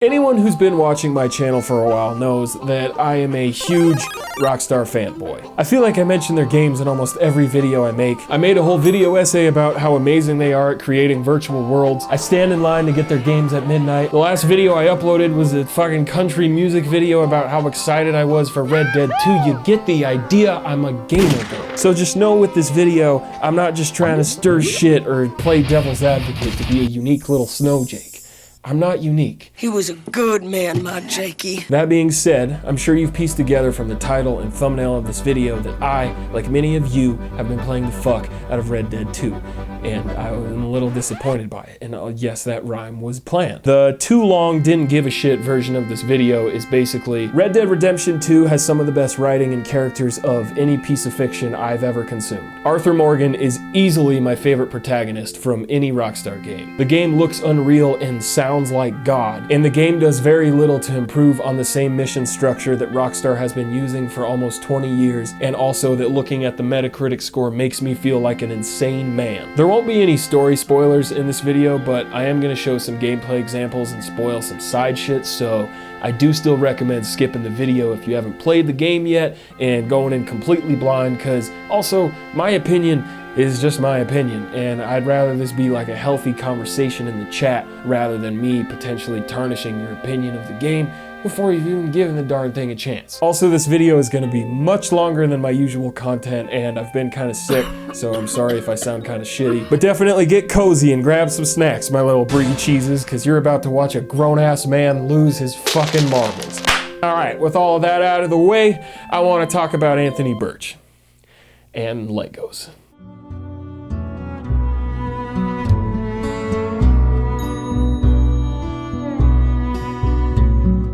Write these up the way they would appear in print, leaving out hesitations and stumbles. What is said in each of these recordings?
Anyone who's been watching my channel for a while knows that I am a huge Rockstar fanboy. I feel like I mention their games in almost every video I make. I made a whole video essay about how amazing they are at creating virtual worlds. I stand in line to get their games at midnight. The last video I uploaded was a fucking country music video about how excited I was for Red Dead 2. You get the idea, I'm a gamer girl. So just know with this video, I'm not just trying to stir shit or play devil's advocate to be a unique little snow Jake. I'm not unique. He was a good man, my Jakey. That being said, I'm sure you've pieced together from the title and thumbnail of this video that I, like many of you, have been playing the fuck out of Red Dead 2. And I was a little disappointed by it. And yes, that rhyme was planned. The too long didn't give a shit version of this video is basically Red Dead Redemption 2 has some of the best writing and characters of any piece of fiction I've ever consumed. Arthur Morgan is easily my favorite protagonist from any Rockstar game. The game looks unreal and sounds like God, and the game does very little to improve on the same mission structure that Rockstar has been using for almost 20 years, and also that looking at the Metacritic score makes me feel like an insane man. There won't be any story spoilers in this video, but I am going to show some gameplay examples and spoil some side shit, so I do still recommend skipping the video if you haven't played the game yet and going in completely blind, because also my opinion is just my opinion, and I'd rather this be like a healthy conversation in the chat rather than me potentially tarnishing your opinion of the game before you've even given the darn thing a chance. Also, this video is going to be much longer than my usual content, and I've been kind of sick, so I'm sorry if I sound kind of shitty. But definitely get cozy and grab some snacks, my little brie cheeses, because you're about to watch a grown-ass man lose his fucking marbles. Alright, with all of that out of the way, I want to talk about Anthony Birch and Legos.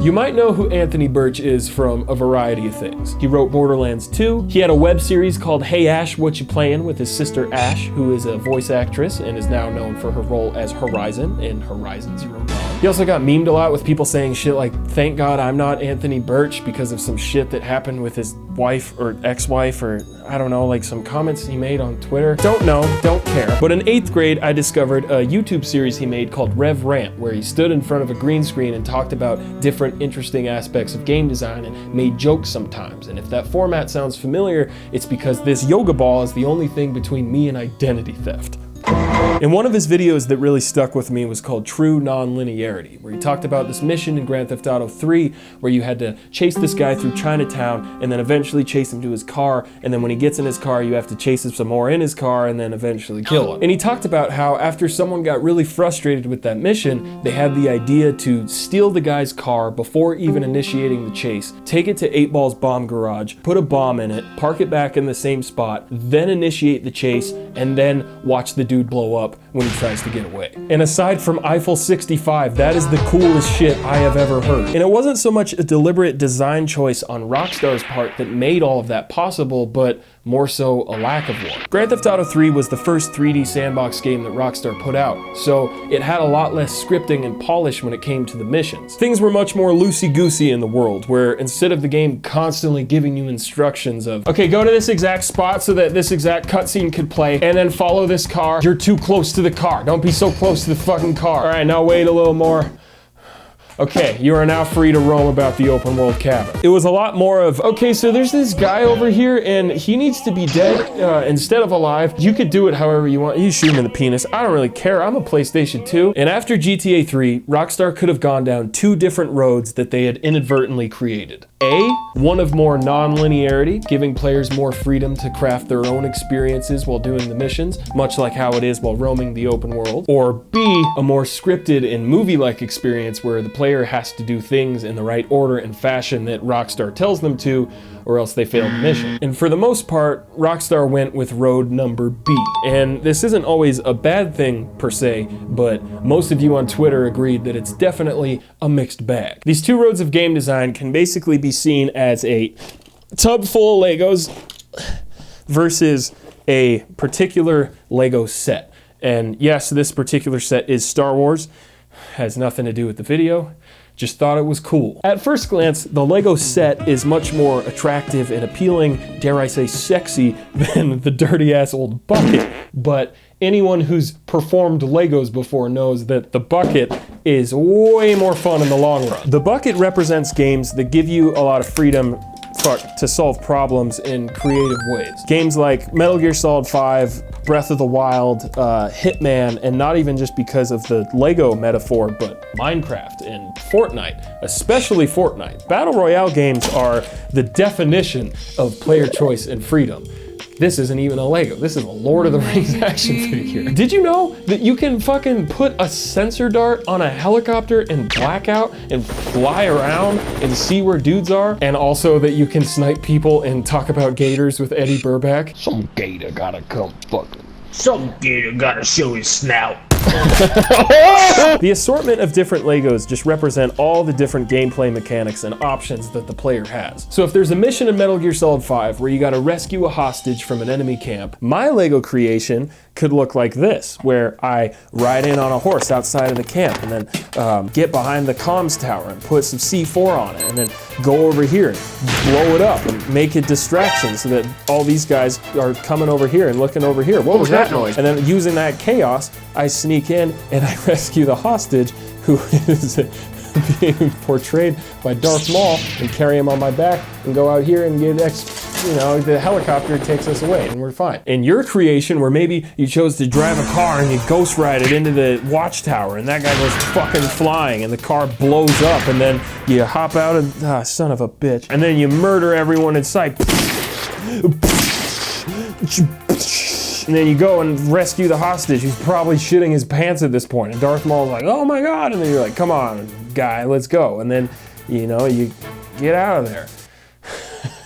You might know who Anthony Birch is from a variety of things. He wrote Borderlands 2. He had a web series called Hey Ash, What You Playin' with his sister Ash, who is a voice actress and is now known for her role as Horizon in Horizon Zero Dawn. He also got memed a lot with people saying shit like, thank God I'm not Anthony Birch, because of some shit that happened with his wife or ex-wife, or I don't know, like some comments he made on Twitter. Don't know, don't care. But in 8th grade, I discovered a YouTube series he made called Rev Rant, where he stood in front of a green screen and talked about different interesting aspects of game design and made jokes sometimes. And if that format sounds familiar, it's because this yoga ball is the only thing between me and identity theft. And one of his videos that really stuck with me was called True Non-Linearity, where he talked about this mission in Grand Theft Auto 3 where you had to chase this guy through Chinatown and then eventually chase him to his car, and then when he gets in his car you have to chase him some more in his car and then eventually kill him. And he talked about how after someone got really frustrated with that mission, they had the idea to steal the guy's car before even initiating the chase, take it to 8Ball's bomb garage, put a bomb in it, park it back in the same spot, then initiate the chase, and then watch the dude blow up when he tries to get away. And aside from Eiffel 65, that is the coolest shit I have ever heard. And it wasn't so much a deliberate design choice on Rockstar's part that made all of that possible, but more so a lack of one. Grand Theft Auto 3 was the first 3D sandbox game that Rockstar put out, so it had a lot less scripting and polish when it came to the missions. Things were much more loosey-goosey in the world, where instead of the game constantly giving you instructions of, okay, go to this exact spot so that this exact cutscene could play, and then follow this car. You're too close to the car. Don't be so close to the fucking car. All right, now wait a little more. Okay, you are now free to roam about the open world cabin. It was a lot more of, okay, so there's this guy over here and he needs to be dead instead of alive. You could do it however you want. You shoot him in the penis. I don't really care. I'm a PlayStation 2. And after GTA 3, Rockstar could have gone down two different roads that they had inadvertently created. A, one of more non-linearity, giving players more freedom to craft their own experiences while doing the missions, much like how it is while roaming the open world. Or B, a more scripted and movie-like experience where the player has to do things in the right order and fashion that Rockstar tells them to, or else they fail the mission. And for the most part, Rockstar went with road number B. And this isn't always a bad thing per se, but most of you on Twitter agreed that it's definitely a mixed bag. These two roads of game design can basically be seen as a tub full of Legos versus a particular Lego set. And yes, this particular set is Star Wars, has nothing to do with the video. Just thought it was cool. At first glance, the Lego set is much more attractive and appealing, dare I say sexy, than the dirty ass old bucket. But anyone who's performed Legos before knows that the bucket is way more fun in the long run. The bucket represents games that give you a lot of freedom to solve problems in creative ways. Games like Metal Gear Solid 5, Breath of the Wild, Hitman, and not even just because of the Lego metaphor, but Minecraft and Fortnite, especially Fortnite. Battle Royale games are the definition of player choice and freedom. This isn't even a Lego. This is a Lord of the Rings action figure. Did you know that you can fucking put a sensor dart on a helicopter and blackout and fly around and see where dudes are? And also that you can snipe people and talk about gators with Eddie Burback? Some gator gotta come fucking. Some gator gotta show his snout. The assortment of different Legos just represent all the different gameplay mechanics and options that the player has. So if there's a mission in Metal Gear Solid 5 where you gotta rescue a hostage from an enemy camp, my Lego creation could look like this, where I ride in on a horse outside of the camp and then get behind the comms tower and put some C4 on it and then go over here and blow it up and make a distraction so that all these guys are coming over here and looking over here. What was that noise? And then using that chaos, I sneak in and I rescue the hostage who is being portrayed by Darth Maul and carry him on my back and go out here and get the helicopter takes us away and we're fine. In your creation where maybe you chose to drive a car and you ghost ride it into the watchtower and that guy goes fucking flying and the car blows up and then you hop out and, son of a bitch, and then you murder everyone in sight. And then you go and rescue the hostage who's probably shitting his pants at this point. And Darth Maul's like, oh my God. And then you're like, come on, guy, let's go. And then, you get out of there.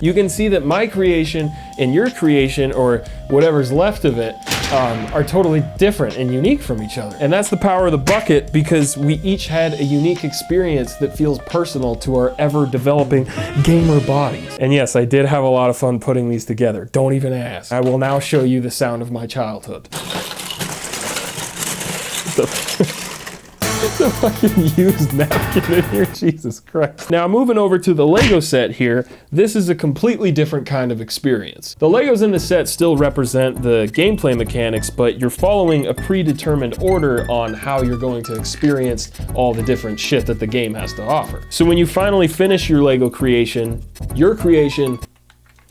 You can see that my creation and your creation, or whatever's left of it, are totally different and unique from each other. And that's the power of the bucket, because we each had a unique experience that feels personal to our ever-developing gamer bodies. And yes, I did have a lot of fun putting these together. Don't even ask. I will now show you the sound of my childhood. The fucking used napkin in here, Jesus Christ. Now moving over to the Lego set here, this is a completely different kind of experience. The Legos in the set still represent the gameplay mechanics, but you're following a predetermined order on how you're going to experience all the different shit that the game has to offer. So when you finally finish your Lego creation, your creation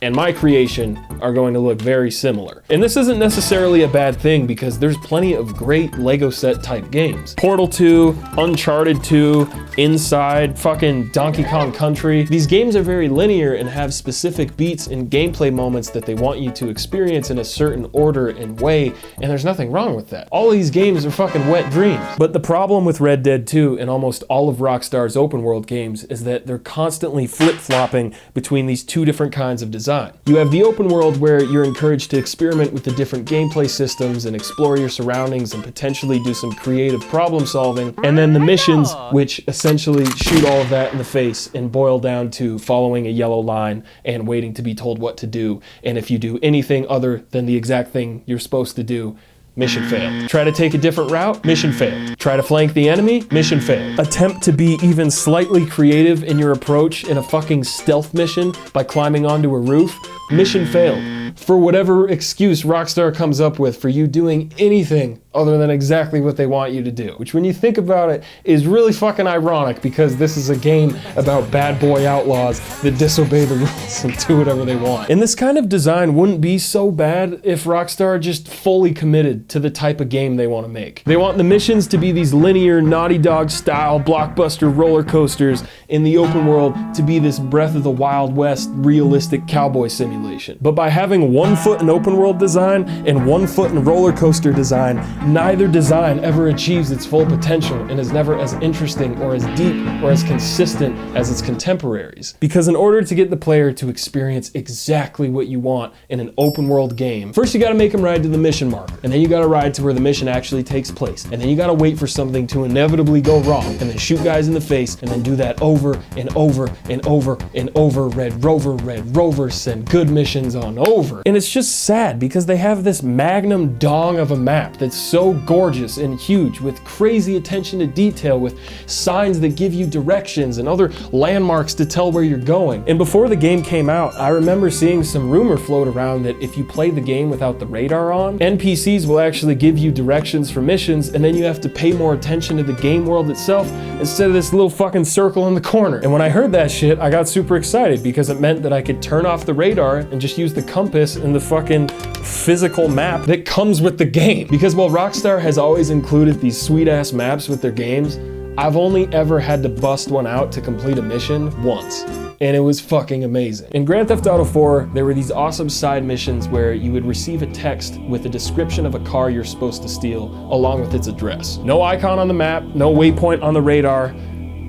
and my creation are going to look very similar. And this isn't necessarily a bad thing, because there's plenty of great Lego set type games. Portal 2, Uncharted 2, Inside, fucking Donkey Kong Country. These games are very linear and have specific beats and gameplay moments that they want you to experience in a certain order and way, and there's nothing wrong with that. All these games are fucking wet dreams. But the problem with Red Dead 2 and almost all of Rockstar's open world games is that they're constantly flip-flopping between these two different kinds of design. You have the open world where you're encouraged to experiment with the different gameplay systems and explore your surroundings and potentially do some creative problem solving. And then the missions, which essentially shoot all of that in the face and boil down to following a yellow line and waiting to be told what to do. And if you do anything other than the exact thing you're supposed to do, mission failed. Try to take a different route, mission failed. Try to flank the enemy, mission failed. Attempt to be even slightly creative in your approach in a fucking stealth mission by climbing onto a roof, mission failed. For whatever excuse Rockstar comes up with for you doing anything other than exactly what they want you to do. Which, when you think about it, is really fucking ironic, because this is a game about bad boy outlaws that disobey the rules and do whatever they want. And this kind of design wouldn't be so bad if Rockstar just fully committed to the type of game they want to make. They want the missions to be these linear Naughty Dog style blockbuster roller coasters, in the open world to be this Breath of the Wild West realistic cowboy simulation. But by having 1 foot in open world design and 1 foot in roller coaster design, neither design ever achieves its full potential and is never as interesting or as deep or as consistent as its contemporaries. Because in order to get the player to experience exactly what you want in an open world game, first you gotta make them ride to the mission mark, and then you gotta ride to where the mission actually takes place, and then you gotta wait for something to inevitably go wrong, and then shoot guys in the face, and then do that over and over and over and over. Red Rover send good side missions on over. And it's just sad because they have this magnum dong of a map that's so gorgeous and huge with crazy attention to detail, with signs that give you directions and other landmarks to tell where you're going. And before the game came out, I remember seeing some rumor float around that if you play the game without the radar on, NPCs will actually give you directions for missions, and then you have to pay more attention to the game world itself instead of this little fucking circle in the corner. And when I heard that shit, I got super excited because it meant that I could turn off the radar and just use the compass and the fucking physical map that comes with the game. Because while Rockstar has always included these sweet ass maps with their games, I've only ever had to bust one out to complete a mission once. And it was fucking amazing. In Grand Theft Auto 4, there were these awesome side missions where you would receive a text with a description of a car you're supposed to steal along with its address. No icon on the map, no waypoint on the radar,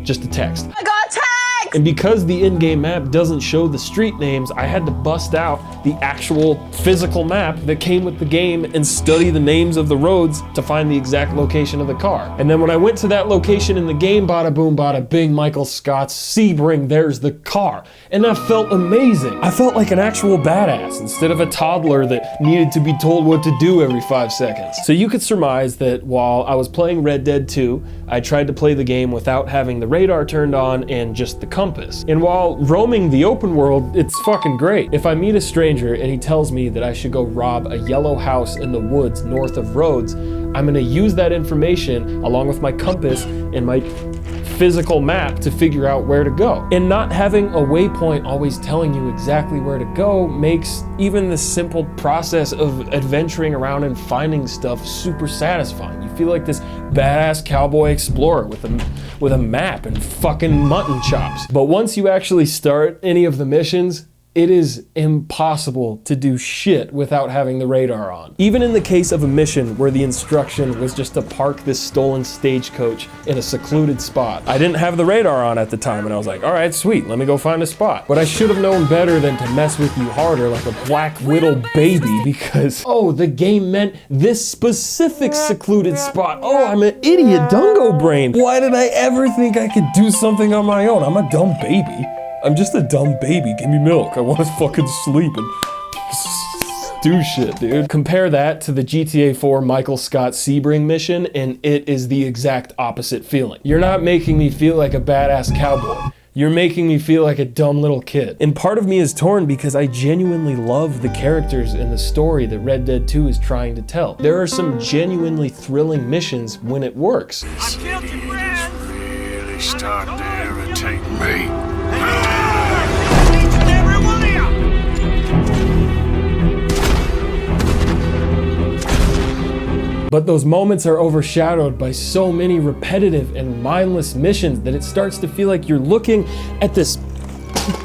just a text. I got tagged! And because the in-game map doesn't show the street names, I had to bust out the actual physical map that came with the game and study the names of the roads to find the exact location of the car. And then when I went to that location in the game, bada boom, bada bing, Michael Scott's Sebring, there's the car. And that felt amazing. I felt like an actual badass instead of a toddler that needed to be told what to do every 5 seconds. So you could surmise that while I was playing Red Dead 2, I tried to play the game without having the radar turned on and just the compass. And while roaming the open world, it's fucking great. If I meet a stranger and he tells me that I should go rob a yellow house in the woods north of Rhodes, I'm gonna use that information along with my compass and my physical map to figure out where to go. And not having a waypoint always telling you exactly where to go makes even the simple process of adventuring around and finding stuff super satisfying. You feel like this badass cowboy explorer with a map and fucking mutton chops. But once you actually start any of the missions, it is impossible to do shit without having the radar on. Even in the case of a mission where the instruction was just to park this stolen stagecoach in a secluded spot. I didn't have the radar on at the time and I was like, all right, sweet, let me go find a spot. But I should have known better than to mess with you harder like a black widow baby because, oh, the game meant this specific secluded spot. Oh, I'm an idiot dungo brain. Why did I ever think I could do something on my own? I'm a dumb baby. I'm just a dumb baby. Give me milk. I want to fucking sleep and do shit, dude. Compare that to the GTA 4 Michael Scott Sebring mission, and it is the exact opposite feeling. You're not making me feel like a badass cowboy. You're making me feel like a dumb little kid. And part of me is torn because I genuinely love the characters and the story that Red Dead 2 is trying to tell. There are some genuinely thrilling missions when it works. I killed your friend! Really starting to irritate me. But those moments are overshadowed by so many repetitive and mindless missions that it starts to feel like you're looking at this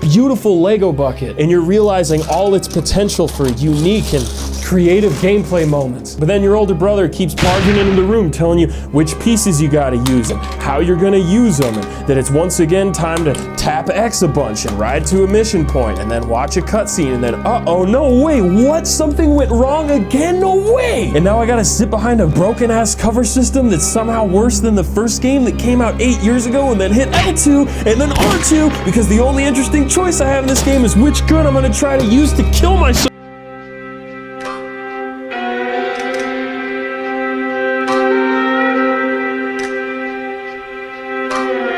beautiful Lego bucket and you're realizing all its potential for unique and creative gameplay moments. But then your older brother keeps barging into the room telling you which pieces you gotta use and how you're gonna use them, and that it's once again time to tap X a bunch and ride to a mission point and then watch a cutscene and then, uh-oh, no way, what? Something went wrong again? No way! And now I gotta sit behind a broken ass cover system that's somehow worse than the first game that came out 8 years ago and then hit L2 and then R2 because the only interesting choice I have in this game is which gun I'm gonna try to use to kill myself.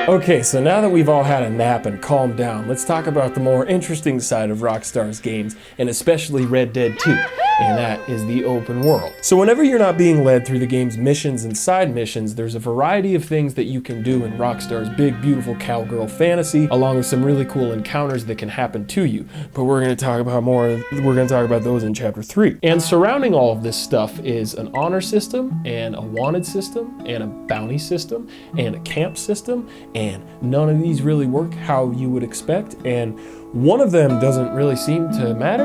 Okay, so now that we've all had a nap and calmed down, let's talk about the more interesting side of Rockstar's games, and especially Red Dead 2, and that is the open world. So whenever you're not being led through the game's missions and side missions, there's a variety of things that you can do in Rockstar's big, beautiful cowgirl fantasy, along with some really cool encounters that can happen to you. But we're gonna talk about those in Chapter 3. And surrounding all of this stuff is an honor system, and a wanted system, and a bounty system, and a camp system, and none of these really work how you would expect, and one of them doesn't really seem to matter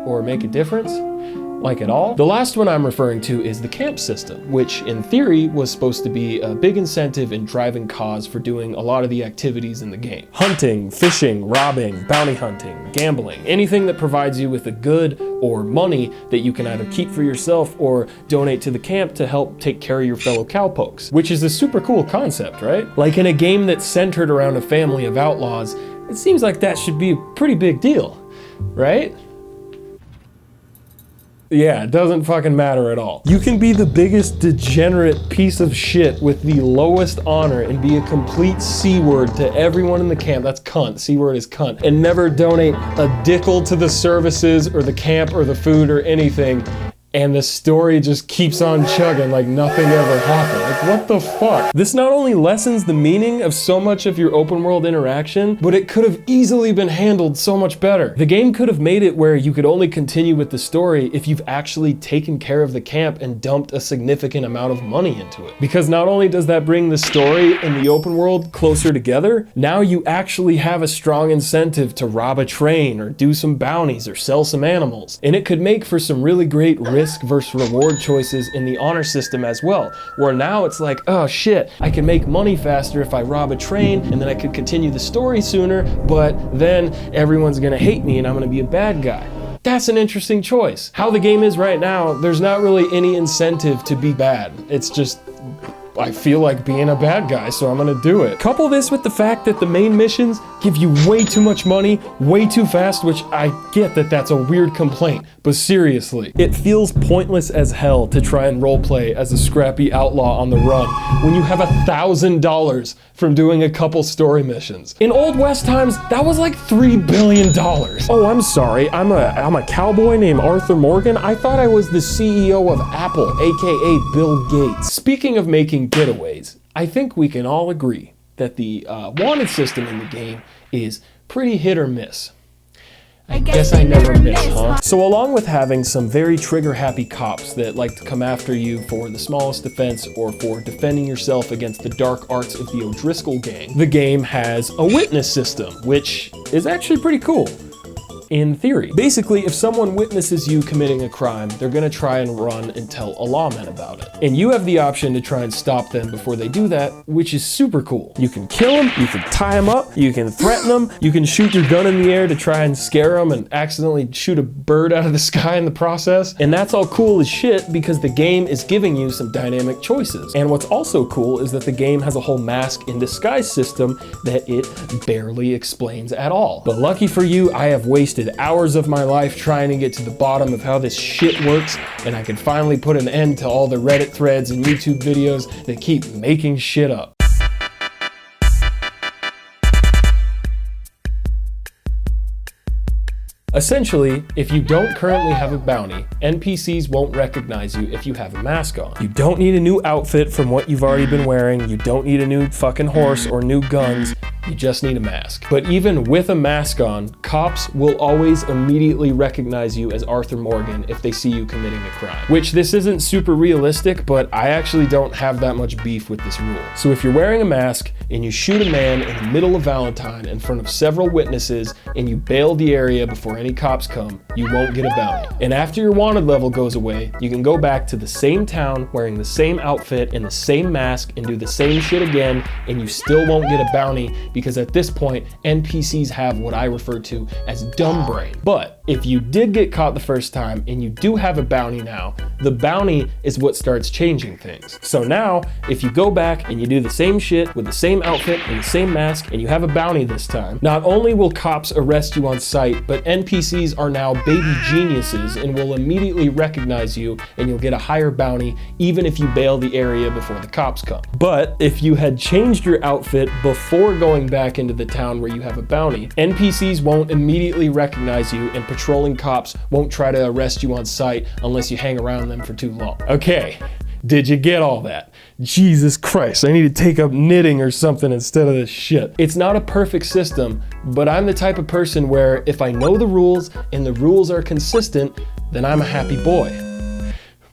or make a difference, like at all. The last one I'm referring to is the camp system, which in theory was supposed to be a big incentive and driving cause for doing a lot of the activities in the game. Hunting, fishing, robbing, bounty hunting, gambling, anything that provides you with a good or money that you can either keep for yourself or donate to the camp to help take care of your fellow cowpokes, which is a super cool concept, right? Like in a game that's centered around a family of outlaws, it seems like that should be a pretty big deal, right? Yeah, it doesn't fucking matter at all. You can be the biggest degenerate piece of shit with the lowest honor and be a complete C-word to everyone in the camp. That's cunt. C-word is cunt. And never donate a dickle to the services or the camp or the food or anything. And the story just keeps on chugging like nothing ever happened. Like, what the fuck? This not only lessens the meaning of so much of your open world interaction, but it could have easily been handled so much better. The game could have made it where you could only continue with the story if you've actually taken care of the camp and dumped a significant amount of money into it. Because not only does that bring the story and the open world closer together, now you actually have a strong incentive to rob a train or do some bounties or sell some animals. And it could make for some really great risk versus reward choices in the honor system as well, where now it's like, oh shit, I can make money faster if I rob a train, and then I could continue the story sooner, but then everyone's gonna hate me and I'm gonna be a bad guy. That's an interesting choice. How the game is right now, there's not really any incentive to be bad. It's just, I feel like being a bad guy, so I'm gonna do it. Couple this with the fact that the main missions give you way too much money, way too fast, which I get that that's a weird complaint, but seriously, it feels pointless as hell to try and roleplay as a scrappy outlaw on the run when you have $1,000 from doing a couple story missions. In Old West times, that was like $3 billion. Oh, I'm sorry, I'm a cowboy named Arthur Morgan. I thought I was the CEO of Apple, aka Bill Gates. Speaking of making getaways, I think we can all agree that the wanted system in the game is pretty hit or miss. I guess I never miss, huh? So along with having some very trigger-happy cops that like to come after you for the smallest offense or for defending yourself against the dark arts of the O'Driscoll gang, the game has a witness system, which is actually pretty cool. In theory. Basically, if someone witnesses you committing a crime, they're gonna try and run and tell a lawman about it. And you have the option to try and stop them before they do that, which is super cool. You can kill them, you can tie them up, you can threaten them, you can shoot your gun in the air to try and scare them and accidentally shoot a bird out of the sky in the process. And that's all cool as shit because the game is giving you some dynamic choices. And what's also cool is that the game has a whole mask in disguise system that it barely explains at all. But lucky for you, I have wasted hours of my life trying to get to the bottom of how this shit works, and I can finally put an end to all the Reddit threads and YouTube videos that keep making shit up. Essentially, if you don't currently have a bounty, NPCs won't recognize you if you have a mask on. You don't need a new outfit from what you've already been wearing, you don't need a new fucking horse or new guns, you just need a mask. But even with a mask on, cops will always immediately recognize you as Arthur Morgan if they see you committing a crime. Which this isn't super realistic, but I actually don't have that much beef with this rule. So if you're wearing a mask and you shoot a man in the middle of Valentine in front of several witnesses and you bail the area before any cops come, you won't get a bounty. And after your wanted level goes away, you can go back to the same town wearing the same outfit and the same mask and do the same shit again, and you still won't get a bounty because at this point, NPCs have what I refer to as dumb brain. But if you did get caught the first time and you do have a bounty now, the bounty is what starts changing things. So now, if you go back and you do the same shit with the same outfit and the same mask and you have a bounty this time, not only will cops arrest you on sight, but NPCs are now baby geniuses and will immediately recognize you and you'll get a higher bounty even if you bail the area before the cops come. But if you had changed your outfit before going back into the town where you have a bounty, NPCs won't immediately recognize you and patrolling cops won't try to arrest you on sight unless you hang around them for too long. Okay, did you get all that? Jesus Christ, I need to take up knitting or something instead of this shit. It's not a perfect system, but I'm the type of person where if I know the rules and the rules are consistent, then I'm a happy boy.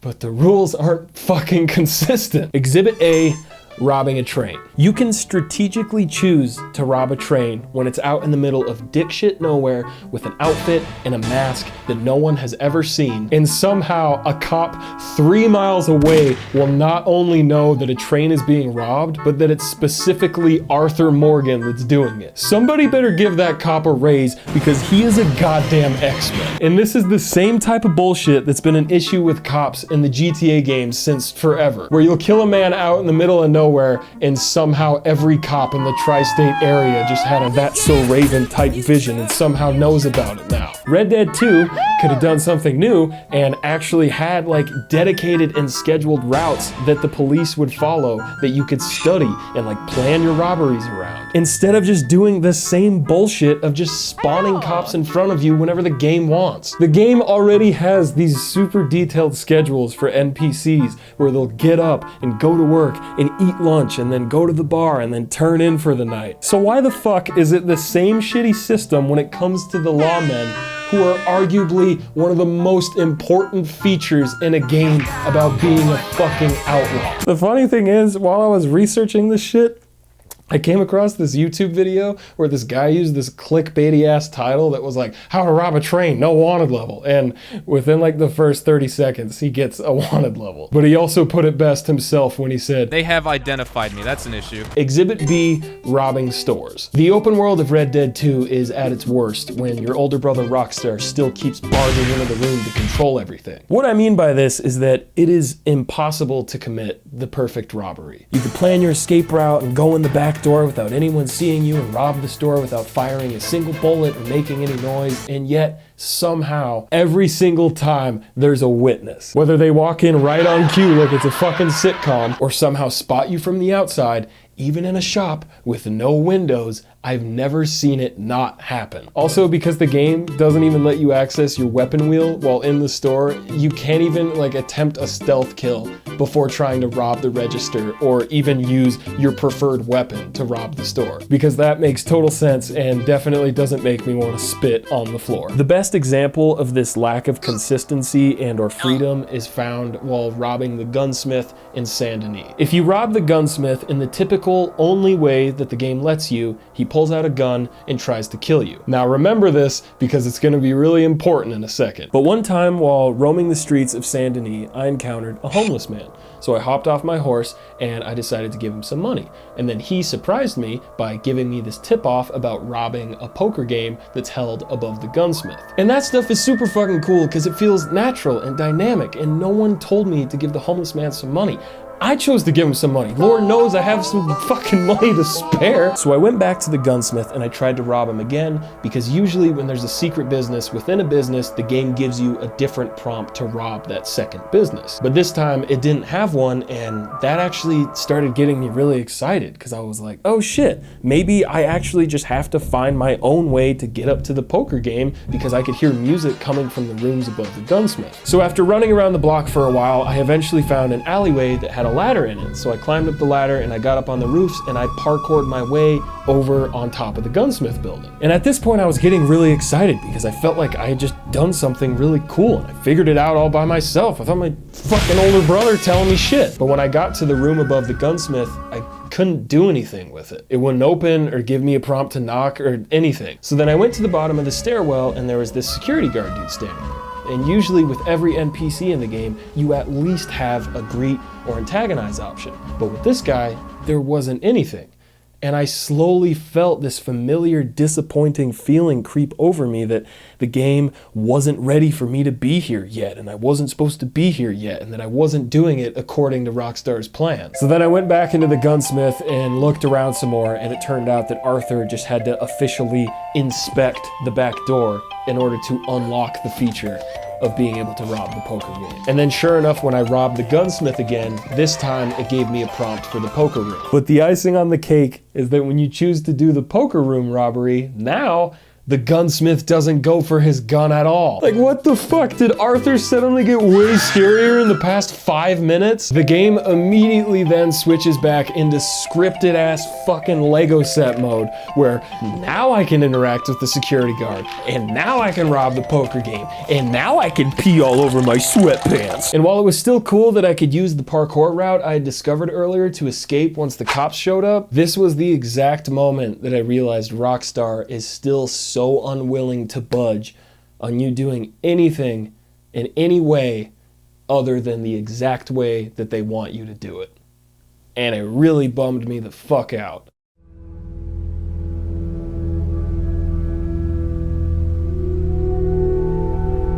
But the rules aren't fucking consistent. Exhibit A, robbing a train. You can strategically choose to rob a train when it's out in the middle of dipshit nowhere with an outfit and a mask that no one has ever seen, and somehow a cop 3 miles away will not only know that a train is being robbed, but that it's specifically Arthur Morgan that's doing it. Somebody better give that cop a raise because he is a goddamn X-Men. And this is the same type of bullshit that's been an issue with cops in the GTA games since forever, where you'll kill a man out in the middle of nowhere nowhere, and somehow every cop in the tri-state area just had a That's So Raven type vision and somehow knows about it now. Red Dead 2 could have done something new and actually had like dedicated and scheduled routes that the police would follow that you could study and like plan your robberies around. Instead of just doing the same bullshit of just spawning cops in front of you whenever the game wants. The game already has these super detailed schedules for NPCs where they'll get up and go to work and eat lunch and then go to the bar and then turn in for the night. So why the fuck is it the same shitty system when it comes to the lawmen, who are arguably one of the most important features in a game about being a fucking outlaw? The funny thing is, while I was researching this shit, I came across this YouTube video where this guy used this clickbaity ass title that was like, how to rob a train, no wanted level. And within like the first 30 seconds, he gets a wanted level. But he also put it best himself when he said, they have identified me, that's an issue. Exhibit B, robbing stores. The open world of Red Dead 2 is at its worst when your older brother Rockstar still keeps barging into the room to control everything. What I mean by this is that it is impossible to commit the perfect robbery. You could plan your escape route and go in the back door without anyone seeing you and rob the store without firing a single bullet or making any noise, and yet somehow every single time there's a witness. Whether they walk in right on cue like it's a fucking sitcom or somehow spot you from the outside, even in a shop with no windows, I've never seen it not happen. Also, because the game doesn't even let you access your weapon wheel while in the store, you can't even like attempt a stealth kill before trying to rob the register or even use your preferred weapon to rob the store, because that makes total sense and definitely doesn't make me want to spit on the floor. The best example of this lack of consistency and or freedom is found while robbing the gunsmith in Saint Denis. If you rob the gunsmith in the typical only way that the game lets you, he pulls out a gun and tries to kill you. Now remember this because it's going to be really important in a second. But one time while roaming the streets of Saint Denis, I encountered a homeless man. So I hopped off my horse and I decided to give him some money. And then he surprised me by giving me this tip-off about robbing a poker game that's held above the gunsmith. And that stuff is super fucking cool because it feels natural and dynamic, and no one told me to give the homeless man some money. I chose to give him some money. Lord knows I have some fucking money to spare. So I went back to the gunsmith and I tried to rob him again, because usually when there's a secret business within a business, the game gives you a different prompt to rob that second business. But this time it didn't have one, and that actually started getting me really excited because I was like, oh shit, maybe I actually just have to find my own way to get up to the poker game because I could hear music coming from the rooms above the gunsmith. So after running around the block for a while, I eventually found an alleyway that had a ladder in it. So I climbed up the ladder and I got up on the roofs and I parkoured my way over on top of the gunsmith building. And at this point I was getting really excited because I felt like I had just done something really cool and I figured it out all by myself. I thought my fucking older brother telling me shit. But when I got to the room above the gunsmith, I couldn't do anything with it. It wouldn't open or give me a prompt to knock or anything. So then I went to the bottom of the stairwell and there was this security guard dude standing there. And usually with every NPC in the game, you at least have a greet or antagonize option. But with this guy, there wasn't anything. And I slowly felt this familiar, disappointing feeling creep over me that the game wasn't ready for me to be here yet, and I wasn't supposed to be here yet, and that I wasn't doing it according to Rockstar's plan. So then I went back into the gunsmith and looked around some more, and it turned out that Arthur just had to officially inspect the back door in order to unlock the feature of being able to rob the poker game. And then sure enough, when I robbed the gunsmith again, this time it gave me a prompt for the poker room. But the icing on the cake is that when you choose to do the poker room robbery, now the gunsmith doesn't go for his gun at all. Like, what the fuck? Did Arthur suddenly get way scarier in the past 5 minutes? The game immediately then switches back into scripted ass fucking Lego set mode, where now I can interact with the security guard, and now I can rob the poker game, and now I can pee all over my sweatpants. And while it was still cool that I could use the parkour route I had discovered earlier to escape once the cops showed up, this was the exact moment that I realized Rockstar is still so unwilling to budge on you doing anything in any way other than the exact way that they want you to do it. And it really bummed me the fuck out.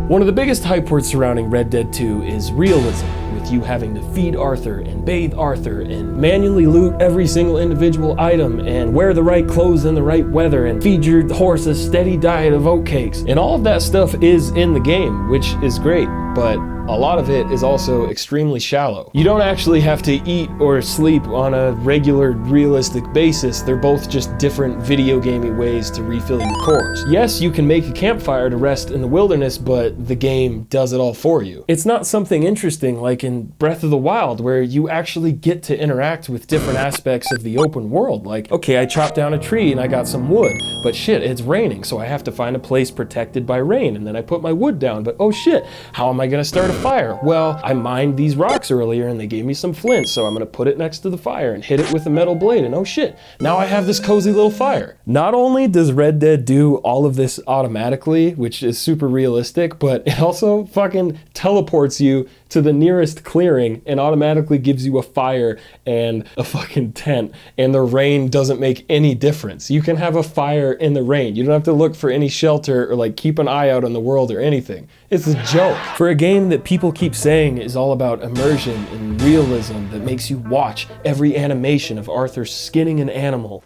One of the biggest hype words surrounding Red Dead 2 is realism, with with you having to feed Arthur and bathe Arthur and manually loot every single individual item and wear the right clothes in the right weather and feed your horse a steady diet of oatcakes. And all of that stuff is in the game, which is great, but a lot of it is also extremely shallow. You don't actually have to eat or sleep on a regular, realistic basis. They're both just different video gamey ways to refill your cores. Yes, you can make a campfire to rest in the wilderness, but the game does it all for you. It's not something interesting like in Breath of the Wild, where you actually get to interact with different aspects of the open world. Like, okay, I chopped down a tree and I got some wood, but shit, it's raining, so I have to find a place protected by rain, and then I put my wood down, but oh shit, how am I gonna start a fire? Well, I mined these rocks earlier and they gave me some flint, so I'm gonna put it next to the fire and hit it with a metal blade, and oh shit, now I have this cozy little fire. Not only does Red Dead do all of this automatically, which is super realistic, but it also fucking teleports you to the nearest clearing and automatically gives you a fire and a fucking tent, and the rain doesn't make any difference. You can have a fire in the rain. You don't have to look for any shelter or like keep an eye out on the world or anything. It's a joke. For a game that people keep saying is all about immersion and realism that makes you watch every animation of Arthur skinning an animal,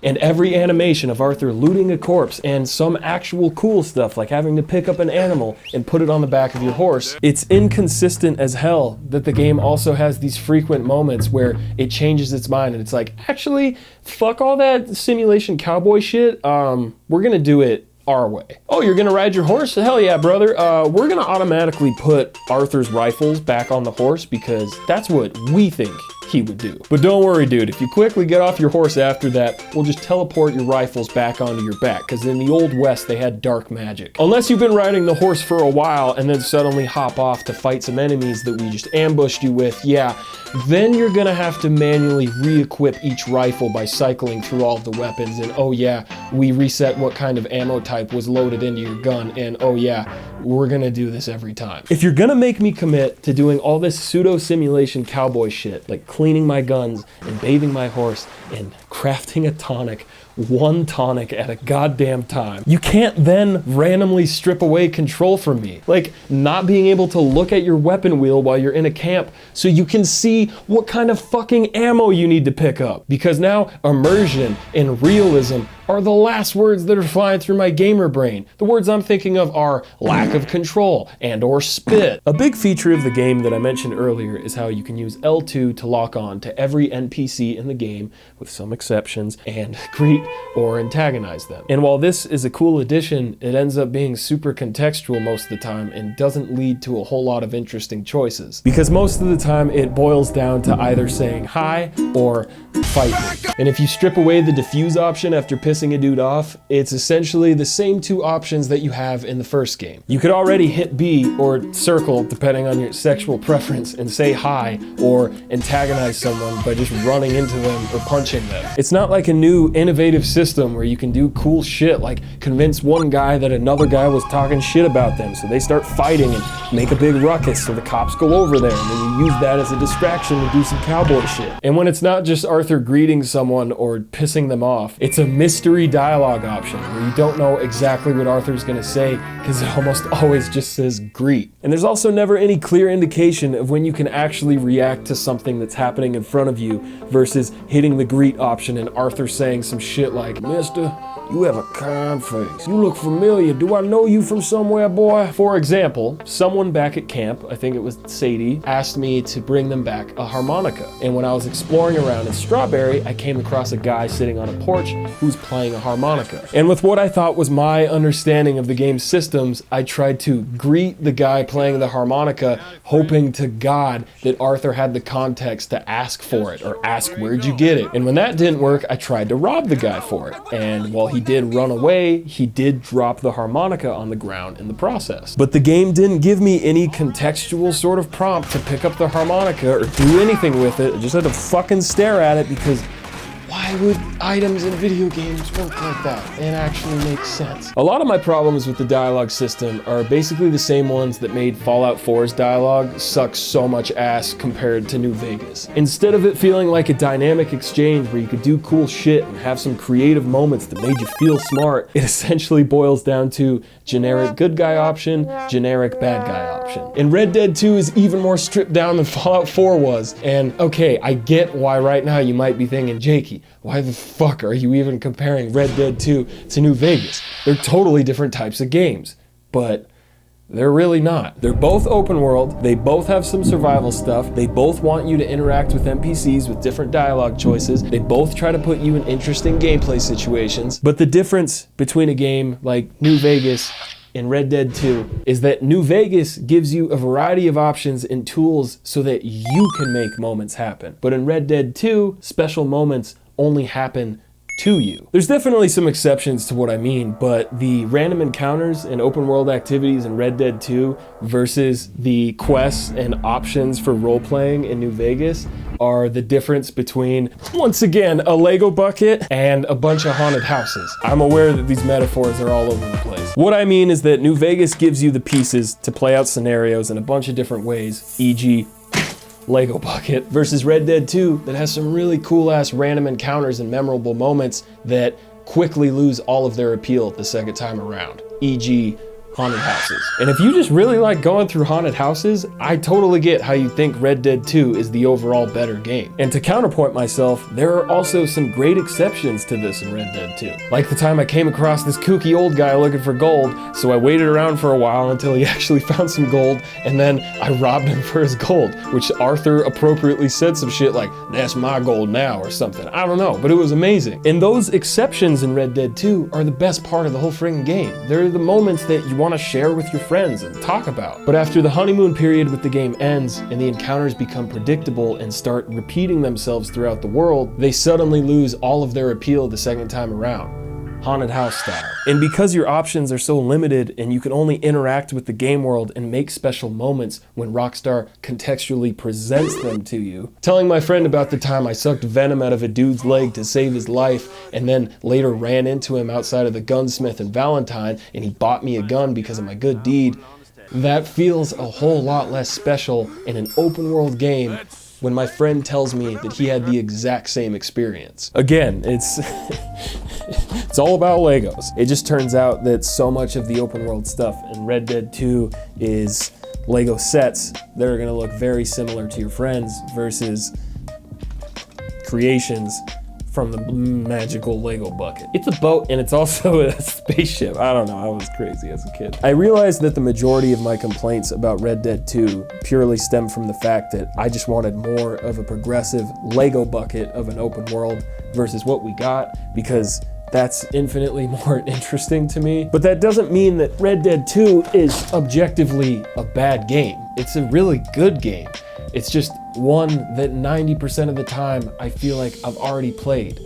and every animation of Arthur looting a corpse, and some actual cool stuff like having to pick up an animal and put it on the back of your horse. It's inconsistent as hell that the game also has these frequent moments where it changes its mind and it's like, actually, fuck all that simulation cowboy shit, we're gonna do it our way. Oh, you're gonna ride your horse? Hell yeah, brother. We're gonna automatically put Arthur's rifles back on the horse because that's what we think he would do. But don't worry, dude, if you quickly get off your horse after that, we'll just teleport your rifles back onto your back, because in the Old West, they had dark magic. Unless you've been riding the horse for a while and then suddenly hop off to fight some enemies that we just ambushed you with, yeah, then you're gonna have to manually re-equip each rifle by cycling through all of the weapons, and oh yeah, we reset what kind of ammo type was loaded into your gun, and oh yeah, we're gonna do this every time. If you're gonna make me commit to doing all this pseudo-simulation cowboy shit, like cleaning my guns and bathing my horse and crafting a tonic, one tonic at a goddamn time, you can't then randomly strip away control from me. Like not being able to look at your weapon wheel while you're in a camp so you can see what kind of fucking ammo you need to pick up. Because now immersion and realism are the last words that are flying through my gamer brain. The words I'm thinking of are lack of control and or spit. A big feature of the game that I mentioned earlier is how you can use L2 to lock on to every NPC in the game, with some exceptions, and greet or antagonize them. And while this is a cool addition, it ends up being super contextual most of the time and doesn't lead to a whole lot of interesting choices. Because most of the time it boils down to either saying hi or fight me. And if you strip away the diffuse option after pissing a dude off, it's essentially the same two options that you have in the first game. You could already hit B or circle, depending on your sexual preference, and say hi or antagonize someone by just running into them or punching them. It's not like a new innovative system where you can do cool shit like convince one guy that another guy was talking shit about them, so they start fighting and make a big ruckus so the cops go over there, and then you use that as a distraction to do some cowboy shit. And when it's not just Arthur greeting someone or pissing them off, it's a mystery dialogue option where you don't know exactly what Arthur's gonna say because it almost always just says greet. And there's also never any clear indication of when you can actually react to something that's happening in front of you versus hitting the greet option and Arthur saying some shit like, "Mister, you have a kind face. You look familiar. Do I know you from somewhere, boy?" For example, someone back at camp, I think it was Sadie, asked me to bring them back a harmonica. And when I was exploring around in Strawberry, I came across a guy sitting on a porch who's playing a harmonica. And with what I thought was my understanding of the game's systems, I tried to greet the guy playing the harmonica, hoping to God that Arthur had the context to ask for it or ask, "Where'd you get it?" And when that didn't work, I tried to rob the guy for it. And while he did run away, he did drop the harmonica on the ground in the process. But the game didn't give me any contextual sort of prompt to pick up the harmonica or do anything with it. I just had to fucking stare at it because why why would items in video games work like that and actually make sense? A lot of my problems with the dialogue system are basically the same ones that made Fallout 4's dialogue suck so much ass compared to New Vegas. Instead of it feeling like a dynamic exchange where you could do cool shit and have some creative moments that made you feel smart, it essentially boils down to generic good guy option, generic bad guy option. And Red Dead 2 is even more stripped down than Fallout 4 was. And okay, I get why right now you might be thinking, Jakey, why the fuck are you even comparing Red Dead 2 to New Vegas? They're totally different types of games. But they're really not. They're both open world, they both have some survival stuff, they both want you to interact with NPCs with different dialogue choices, they both try to put you in interesting gameplay situations, but the difference between a game like New Vegas and Red Dead 2 is that New Vegas gives you a variety of options and tools so that you can make moments happen. But in Red Dead 2, special moments only happen to you. There's definitely some exceptions to what I mean, but the random encounters and open world activities in Red Dead 2 versus the quests and options for role-playing in New Vegas are the difference between, once again, a Lego bucket and a bunch of haunted houses. I'm aware that these metaphors are all over the place. What I mean is that New Vegas gives you the pieces to play out scenarios in a bunch of different ways, e.g., Lego bucket, versus Red Dead 2 that has some really cool ass random encounters and memorable moments that quickly lose all of their appeal the second time around, e.g. haunted houses. And if you just really like going through haunted houses, I totally get how you think Red Dead 2 is the overall better game. And to counterpoint myself, there are also some great exceptions to this in Red Dead 2. Like the time I came across this kooky old guy looking for gold, so I waited around for a while until he actually found some gold, and then I robbed him for his gold, which Arthur appropriately said some shit like, "That's my gold now," or something. I don't know, but it was amazing. And those exceptions in Red Dead 2 are the best part of the whole friggin' game. They're the moments that you want to share with your friends and talk about. But after the honeymoon period with the game ends and the encounters become predictable and start repeating themselves throughout the world, they suddenly lose all of their appeal the second time around. Haunted house style. And because your options are so limited and you can only interact with the game world and make special moments when Rockstar contextually presents them to you. Telling my friend about the time I sucked venom out of a dude's leg to save his life and then later ran into him outside of the gunsmith in Valentine and he bought me a gun because of my good deed, that feels a whole lot less special in an open world game when my friend tells me that he had the exact same experience. Again, it's it's all about Legos. It just turns out that so much of the open world stuff in Red Dead 2 is Lego sets that are gonna look very similar to your friends versus creations from the magical Lego bucket. It's a boat and it's also a spaceship. I don't know, I was crazy as a kid. I realized that the majority of my complaints about Red Dead 2 purely stem from the fact that I just wanted more of a progressive Lego bucket of an open world versus what we got, because that's infinitely more interesting to me. But that doesn't mean that Red Dead 2 is objectively a bad game. It's a really good game. It's just one that 90% of the time I feel like I've already played,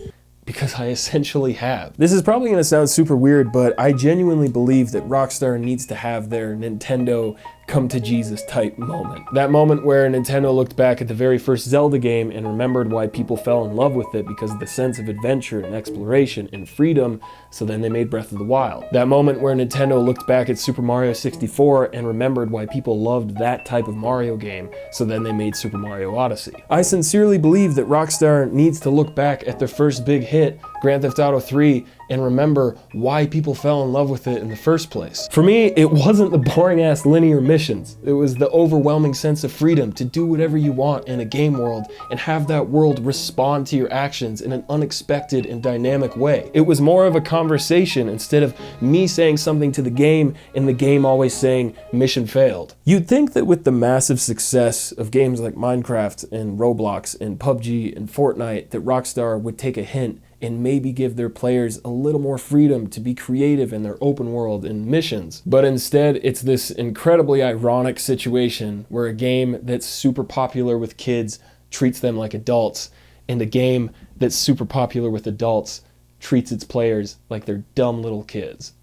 because I essentially have. This is probably gonna sound super weird, but I genuinely believe that Rockstar needs to have their Nintendo come to Jesus type moment. That moment where Nintendo looked back at the very first Zelda game and remembered why people fell in love with it because of the sense of adventure and exploration and freedom, so then they made Breath of the Wild. That moment where Nintendo looked back at Super Mario 64 and remembered why people loved that type of Mario game, so then they made Super Mario Odyssey. I sincerely believe that Rockstar needs to look back at their first big hit, Grand Theft Auto 3, and remember why people fell in love with it in the first place. For me, it wasn't the boring ass linear missions. It was the overwhelming sense of freedom to do whatever you want in a game world and have that world respond to your actions in an unexpected and dynamic way. It was more of a conversation instead of me saying something to the game and the game always saying mission failed. You'd think that with the massive success of games like Minecraft and Roblox and PUBG and Fortnite that Rockstar would take a hint and maybe give their players a little more freedom to be creative in their open world and missions. But instead, it's this incredibly ironic situation where a game that's super popular with kids treats them like adults, and a game that's super popular with adults treats its players like they're dumb little kids.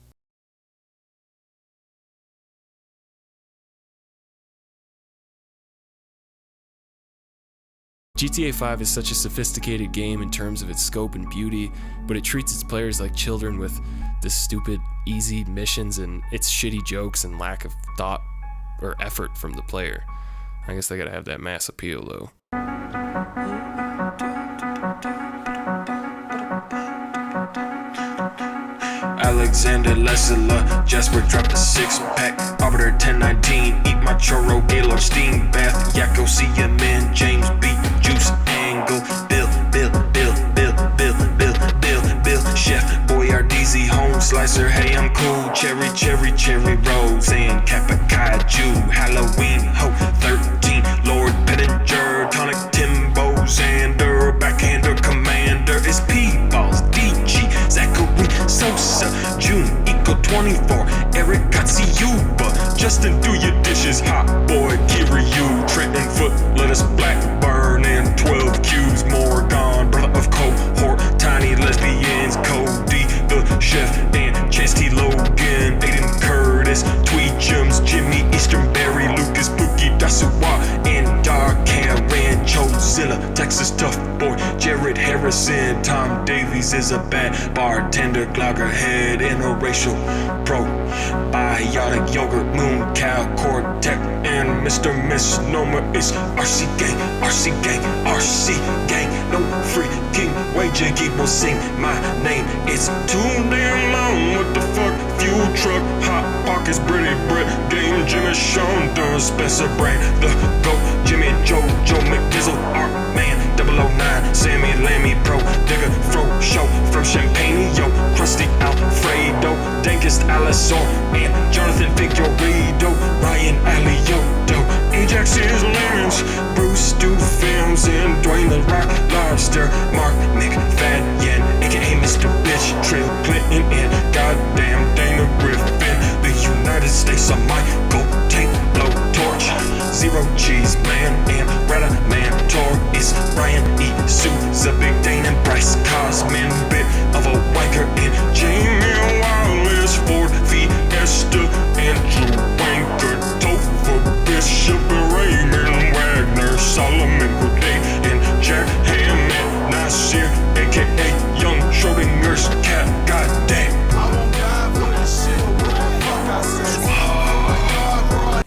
GTA 5 is such a sophisticated game in terms of its scope and beauty, but it treats its players like children with the stupid, easy missions and its shitty jokes and lack of thought or effort from the player. I guess they gotta have that mass appeal, though. Alexander Lessela, Jasper dropped a 6-pack. Arbiter 1019, eat my churro, Gaylord steam bath. Yakko, see ya man, James B, Juice Angle, Bill, Chef Boyardee, Home Slicer, hey I'm cool. Cherry Rose and Kappa Kaiju, Halloween Ho 13, Lord Pettinger, Tonic Timbo Xander, Backhander Commander is P-Balls, DG, Zachary Sosa, June Eco 24, Eric Katsuyuba, Justin do your dishes, Hot Boy Kiryu, Trenton Foot, Lettuce Blackburn and 12 Qs, Morgan, brother of cohort, Tiny Lesbians, Cody the Chef and Chance T. Logan, Aiden Curtis, Tweechums, Jimmy Easternberry, Lucas Pookie, Dasuwa, and Dark Karen, Chozilla, Texas Tough Boy, Jared Harrison, Tom Davies is a bad bartender, Gloggerhead, interracial pro, biotic yogurt, moon cow, Cortec, and Mr. Misnomer is RC Gang, no freaking way Jiggy will sing my name, it's too damn long, what the fuck, fuel truck, hot pockets, Brady Brett, Game Jimmy, Sean Dunn, Spencer Brand, the GOAT, Jimmy Joe McDizzle, Art Man, 009, Sammy Lammy Pro, Digger Fro Show, from Champagne, yo, Krusty Alfredo, Dankest Alisor, and Jonathan Figueredo, Ryan Alioto, Ajax is Lemons, Bruce Stu Films, and Dwayne the Rock Lobster, Mark McFadden, aka Mr. Bitch, Trill Clinton, and goddamn Dana Griffin, the United States of Michael Tate, Blow Torch, Zero Cheese Man, and Rada Mantor, it's Ryan E. Souza, Big Dane, and Bryce Cosman, bit of a wanker, and Jamie Wallace, Ford Fiesta, Andrew Wanker, Topher Bishop, Raymond Wagner, Solomon Goudet, and Jack Hammond, Nasir, aka Young Schrodinger's cat, goddamn.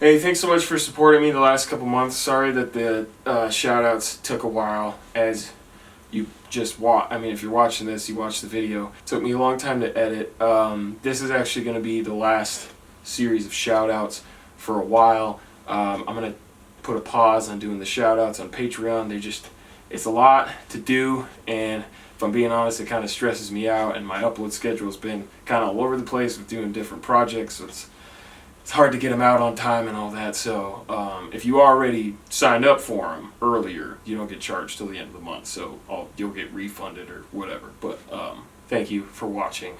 Hey, thanks so much for supporting me the last couple months. Sorry that the shout-outs took a while, as you just watch. I mean, if you're watching this, you watch the video. It took me a long time to edit. This is actually going to be the last series of shout-outs for a while. I'm going to put a pause on doing the shout-outs on Patreon. It's a lot to do, and if I'm being honest, it kind of stresses me out, and my upload schedule has been kind of all over the place with doing different projects, so it's hard to get them out on time and all that. So if you already signed up for them earlier, you don't get charged till the end of the month, so you'll get refunded or whatever. But thank you for watching.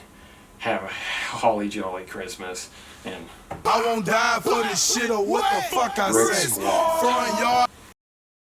Have a holly jolly Christmas, and I won't die for this shit or what the fuck I Rick said. Squad. Front yard.